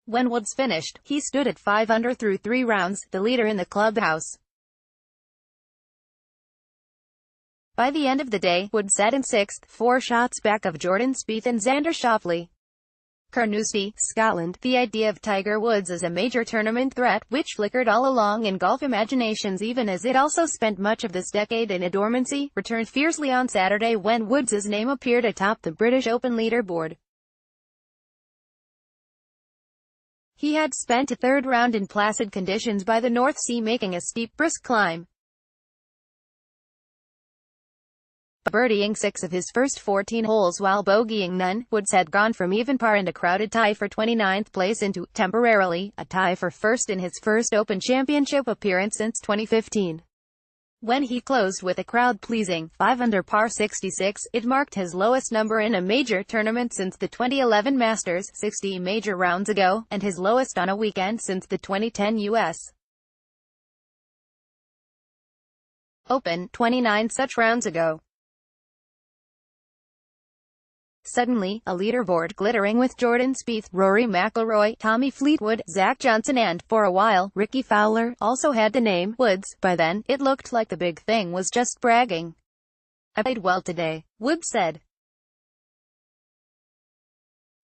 When Woods finished, he stood at 5 under through 3 rounds, the leader in the clubhouse. By the end of the day, Woods sat in 6th, 4 shots back of Jordan Spieth and Xander Schauffele. Carnoustie, Scotland. The idea of Tiger Woods as a major tournament threat, which flickered all along in golf imaginations even as it also spent much of this decade in a dormancy, returned fiercely on Saturday when Woods' name appeared atop the British Open leaderboard. He had spent a third round in placid conditions by the North Sea making a steep brisk climb. Birdieing 6 of his first 14 holes while bogeying none, Woods had gone from even par and a crowded tie for 29th place into, temporarily, a tie for first in his first Open Championship appearance since 2015. When he closed with a crowd-pleasing 5 under par 66, it marked his lowest number in a major tournament since the 2011 Masters, 60 major rounds ago, and his lowest on a weekend since the 2010 U.S. Open, 29 such rounds ago. Suddenly, a leaderboard glittering with Jordan Spieth, Rory McIlroy, Tommy Fleetwood, Zach Johnson and, for a while, Ricky Fowler, also had the name Woods. By then, it looked like the big thing was just bragging. "I played well today," Woods said.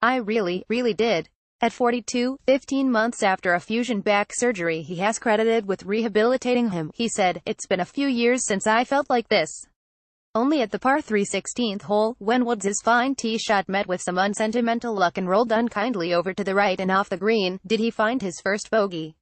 "I really did." At 42, 15 months after a fusion back surgery he has credited with rehabilitating him, he said, "It's been a few years since I felt like this." Only at the par 3 16th hole, when Woods' fine tee shot met with some unsentimental luck and rolled unkindly over to the right and off the green, did he find his first bogey.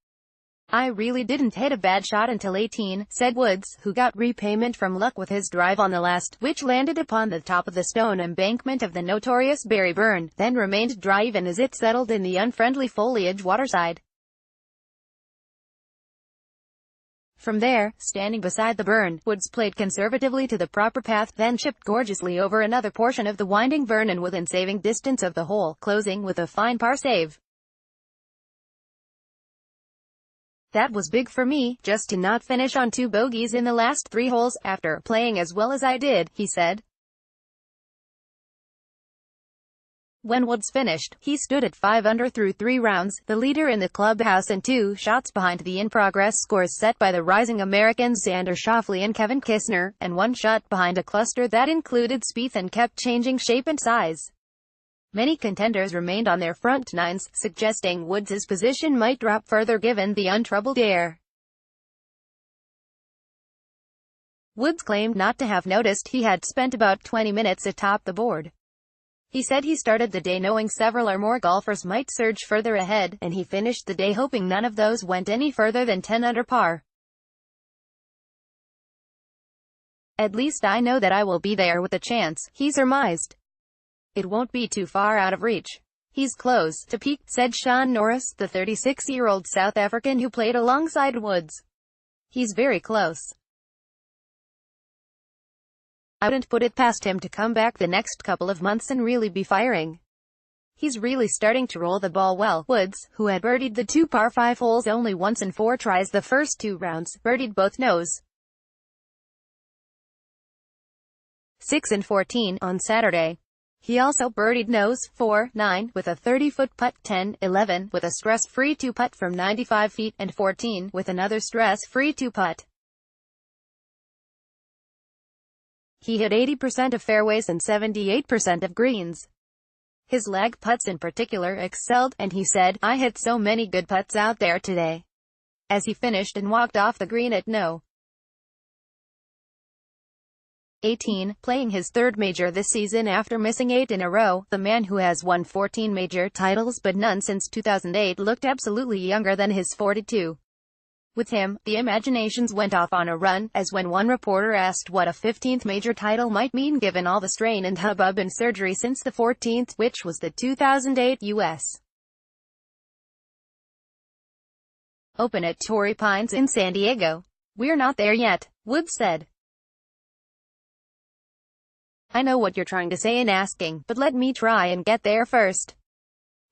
"I really didn't hit a bad shot until 18, said Woods, who got repayment from luck with his drive on the last, which landed upon the top of the stone embankment of the notorious Barry Burn, then remained dry even as it settled in the unfriendly foliage waterside. From there, standing beside the burn, Woods played conservatively to the proper path, then chipped gorgeously over another portion of the winding burn and within saving distance of the hole, closing with a fine par save. "That was big for me, just to not finish on 2 bogeys in the last 3 holes, after playing as well as I did," he said. When Woods finished, he stood at 5 under through 3 rounds, the leader in the clubhouse and 2 shots behind the in-progress scores set by the rising Americans Xander Schauffele and Kevin Kisner, and 1 shot behind a cluster that included Spieth and kept changing shape and size. Many contenders remained on their front nines, suggesting Woods' position might drop further given the untroubled air. Woods claimed not to have noticed he had spent about 20 minutes atop the board. He said he started the day knowing several or more golfers might surge further ahead, and he finished the day hoping none of those went any further than 10 under par. "At least I know that I will be there with a chance," he surmised. "It won't be too far out of reach. He's close to peak," said Sean Norris, the 36-year-old South African who played alongside Woods. "He's very close. I wouldn't put it past him to come back the next couple of months and really be firing. He's really starting to roll the ball well." Woods, who had birdied the 2 par 5 holes only once in 4 tries the first 2 rounds, birdied both nos. 6 and 14 on Saturday. He also birdied nos. 4, 9 with a 30-foot putt, 10, 11 with a stress-free 2-putt from 95 feet, and 14 with another stress-free 2-putt. He hit 80% of fairways and 78% of greens. His lag putts in particular excelled, and he said, "I hit so many good putts out there today," as he finished and walked off the green at no. 18, playing his 3rd major this season after missing 8 in a row, the man who has won 14 major titles but none since 2008 looked absolutely younger than his 42. With him, the imaginations went off on a run, as when one reporter asked what a 15th major title might mean given all the strain and hubbub and surgery since the 14th, which was the 2008 U.S. Open at Torrey Pines in San Diego. "We're not there yet," Woods said. "I know what you're trying to say and asking, but let me try and get there first.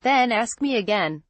Then ask me again."